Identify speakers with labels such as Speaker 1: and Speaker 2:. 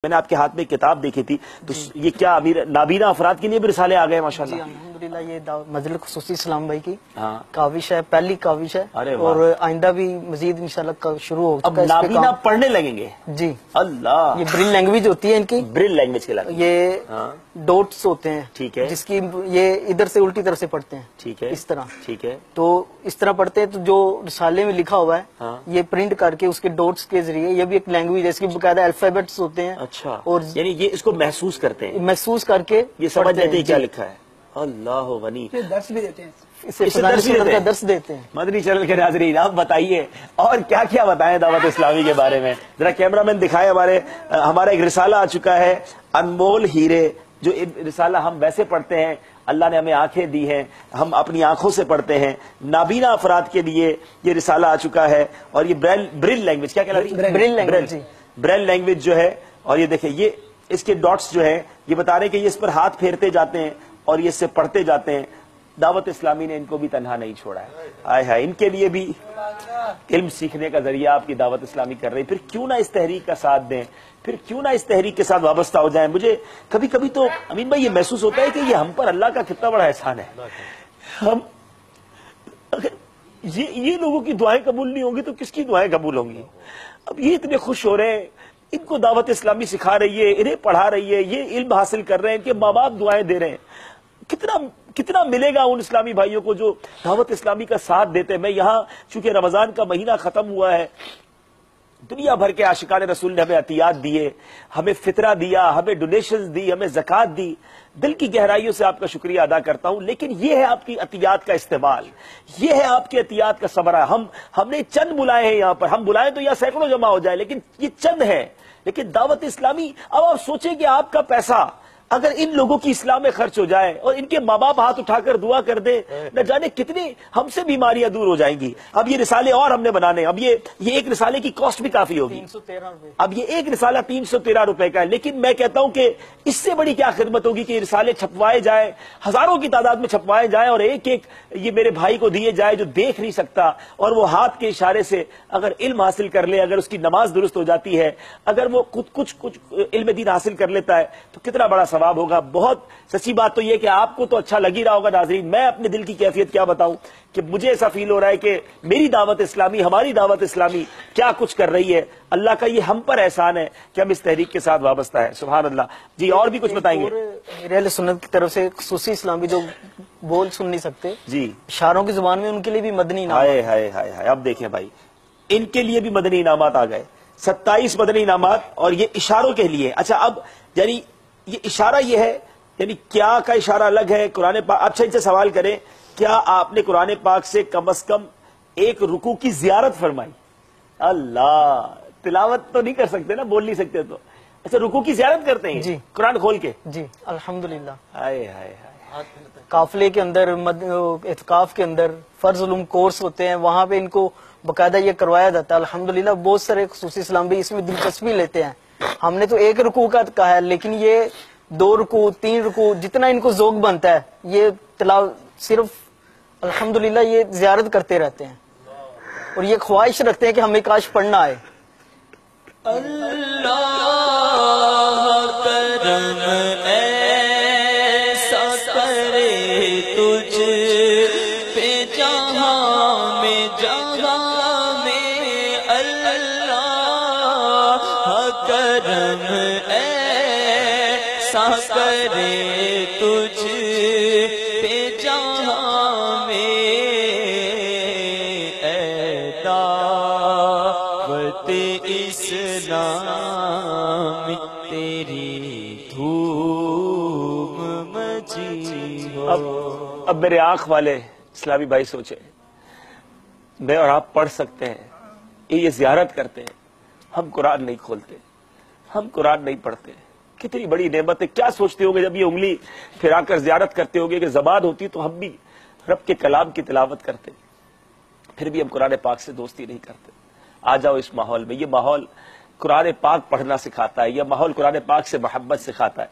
Speaker 1: میں نے آپ کے ہاتھ میں کتاب دیکھی تھی، تو یہ کیا امیر نابینا افراد کے لیے بھی رسالے آ گئے ماشاءاللہ؟
Speaker 2: جی الحمدللہ، یہ مجلس خصوصی اسلام بھائی کی کاوش ہے، پہلی کاوش ہے، اور آئندہ بھی مزید انشاءاللہ شروع ہو
Speaker 1: اب نابینا پڑھنے لگیں گے؟
Speaker 2: جی
Speaker 1: اللہ،
Speaker 2: یہ بریل لینگویج ہوتی ہے ان کی،
Speaker 1: بریل لینگویج کے لگے،
Speaker 2: یہ ڈوٹس ہوتے ہیں،
Speaker 1: ٹھیک ہے،
Speaker 2: جس کی یہ ادھر سے الٹی طرف سے پڑھتے ہیں،
Speaker 1: ٹھیک ہے،
Speaker 2: اس طرح،
Speaker 1: ٹھیک ہے،
Speaker 2: تو اس طرح پڑھتے ہیں، تو جو رسالے میں لکھا ہوا ہے یہ پرنٹ کر کے اس کے ڈوٹس کے ذریعے، یہ بھی ایک لینگویج ہے، اس کی باقاعدہ الفابیٹس ہوتے ہیں،
Speaker 1: اچھا،
Speaker 2: اور
Speaker 1: یعنی یہ اس کو محسوس کرتے ہیں،
Speaker 2: محسوس کر کے
Speaker 1: یہ سمجھ لیتے ہیں کیا لکھا ہے۔ اللہ غنی،
Speaker 2: درس بھی دیتے ہیں، درس دیتے ہیں۔
Speaker 1: مدنی چینل کے ناظرین آپ بتائیے اور کیا کیا بتائیں دعوت اسلامی کے بارے میں، ذرا کیمرہ مین دکھائے، ہمارا ایک رسالہ آ چکا ہے، انمول ہیرے، جو رسالہ ہم ویسے پڑھتے ہیں، اللہ نے ہمیں آنکھیں دی ہیں، ہم اپنی آنکھوں سے پڑھتے ہیں، نابینا افراد کے لیے یہ رسالہ آ چکا ہے، اور یہ بریل لینگویج، کیا کہلاتی ہے؟ بریل لینگویج جو ہے، اور یہ دیکھیں یہ اس کے ڈاٹس جو ہے، یہ بتا رہے ہیں کہ یہ اس پر ہاتھ پھیرتے جاتے ہیں اور یہ اس سے پڑھتے جاتے ہیں۔ دعوت اسلامی نے ان کو بھی تنہا نہیں چھوڑا ہے، آئے ہائے، ان کے لیے بھی علم سیکھنے کا ذریعہ آپ کی دعوت اسلامی کر رہی، پھر کیوں نہ اس تحریک کا ساتھ دیں، پھر کیوں نہ اس تحریک کے ساتھ وابستہ ہو جائیں۔ مجھے کبھی کبھی تو امین بھائی یہ محسوس ہوتا ہے کہ یہ ہم پر اللہ کا کتنا بڑا احسان ہے، ہم اگر یہ لوگوں کی دعائیں قبول نہیں ہوں گی تو کس کی دعائیں قبول ہوں گی؟ اب یہ اتنے خوش ہو رہے ہیں، ان کو دعوت اسلامی سکھا رہی ہے، انہیں پڑھا رہی ہے، یہ علم حاصل کر رہے ہیں، ان کے ماں باپ دعائیں دے رہے ہیں، کتنا ملے گا ان اسلامی بھائیوں کو جو دعوت اسلامی کا ساتھ دیتے ہیں۔ میں یہاں چونکہ رمضان کا مہینہ ختم ہوا ہے، دنیا بھر کے عاشقان رسول نے ہمیں عطیات دیے، ہمیں فطرہ دیا، ہمیں ڈونیشنز دی، ہمیں زکوٰۃ دی، دل کی گہرائیوں سے آپ کا شکریہ ادا کرتا ہوں، لیکن یہ ہے آپ کی عطیات کا استعمال، یہ ہے آپ کی عطیات کا ثمرہ۔ ہم نے چند بلائے ہیں یہاں پر، ہم بلائیں تو یہاں سینکڑوں جمع ہو جائے، لیکن یہ چند ہے، لیکن دعوت اسلامی، اب آپ سوچیں کہ آپ کا پیسہ اگر ان لوگوں کی اسلام میں خرچ ہو جائے اور ان کے ماں باپ ہاتھ اٹھا کر دعا کر دے، نہ جانے کتنی ہم سے بیماریاں دور ہو جائیں گی۔ اب یہ رسالے اور ہم نے بنانے، اب یہ ایک رسالے کی کاسٹ بھی کافی ہوگی،
Speaker 2: 313 روپے،
Speaker 1: اب یہ ایک رسالہ 313 روپے کا ہے، لیکن میں کہتا ہوں کہ اس سے بڑی کیا خدمت ہوگی کہ یہ رسالے چھپوائے جائیں، ہزاروں کی تعداد میں چھپوائے جائیں، اور ایک ایک یہ میرے بھائی کو دیے جائے جو دیکھ نہیں سکتا، اور وہ ہاتھ کے اشارے سے اگر علم حاصل کر لے، اگر اس کی نماز درست ہو جاتی ہے، اگر وہ کچھ علم دین حاصل کر لیتا ہے تو کتنا بڑا ثواب ہوگا۔ بہت سچی بات تو یہ کہ آپ کو تو اچھا لگ ہی رہا ہوگا ناظرین، میں اپنے دل کی کیفیت کیا بتاؤں کہ مجھے ایسا فیل ہو رہا ہے کہ میری دعوت اسلامی، ہماری دعوت اسلامی کیا کچھ کر رہی ہے، اللہ کا یہ ہم پر احسان ہے کہ ہم اس تحریک کے ساتھ وابستہ ہے، سبحان اللہ۔ جی اور بھی کچھ بتائیں گے؟
Speaker 2: میرے اہل سنت کی طرف سے خصوصی اسلامی جو بول سن نہیں سکتے،
Speaker 1: جی
Speaker 2: اشاروں کی زبان میں، ان کے لیے بھی مدنی انعام،
Speaker 1: ہائے ہائے ہائے ہائے، اب دیکھیں بھائی، ان کے لیے بھی مدنی انعامات آ گئے، 27 مدنی انعامات، اور یہ اشاروں کے لیے۔ اچھا اب یعنی یہ اشارہ یہ ہے، یعنی کیا کا اشارہ الگ ہے قرآن پاک؟ اچھا ان سے سوال کریں، کیا آپ نے قرآن پاک سے کم از کم ایک رکوع کی زیارت فرمائی؟ اللہ، تلاوت تو نہیں کر سکتے نا، بول نہیں سکتے تو، اچھا رکوع کی زیارت کرتے ہیں
Speaker 2: جی
Speaker 1: قرآن کھول کے؟
Speaker 2: جی الحمدللہ۔
Speaker 1: ہائے ہائے ہائے،
Speaker 2: قافلے کے اندر، اعتکاف کے اندر فرض علوم کورس ہوتے ہیں، وہاں پہ ان کو باقاعدہ یہ کروایا جاتا ہے الحمدللہ۔ بہت سارے خصوصی اسلام بھی اس میں دلچسپی لیتے ہیں۔ ہم نے تو ایک رکوع کا کہا ہے، لیکن یہ 2 رکوع 3 رکوع جتنا ان کو ذوق بنتا ہے، یہ صرف الحمدللہ یہ زیارت کرتے رہتے ہیں، اور یہ خواہش رکھتے ہیں کہ ہمیں کاش پڑھنا آئے۔
Speaker 3: اللہ کرم ایسا کرے تجھ پہ جہاں میں، اللہ کرم ایسا کرے تجھ پہ جہاں میں، اے دعوت اسلام تیری دھوم مچی ہو۔
Speaker 1: اب میرے آنکھ والے اسلامی بھائی سوچے، میں اور آپ پڑھ سکتے ہیں، یہ زیارت کرتے ہیں، ہم قرآن نہیں کھولتے، ہم قرآن نہیں پڑھتے، کتنی بڑی نعمت ہے۔ کیا سوچتے ہوں گے جب یہ انگلی پھرا کر زیارت کرتے ہوں گے کہ زبان ہوتی تو ہم بھی رب کے کلام کی تلاوت کرتے، پھر بھی ہم قرآن پاک سے دوستی نہیں کرتے۔ آ جاؤ اس ماحول میں، یہ ماحول قرآن پاک پڑھنا سکھاتا ہے، یہ ماحول قرآن پاک سے محبت سکھاتا ہے۔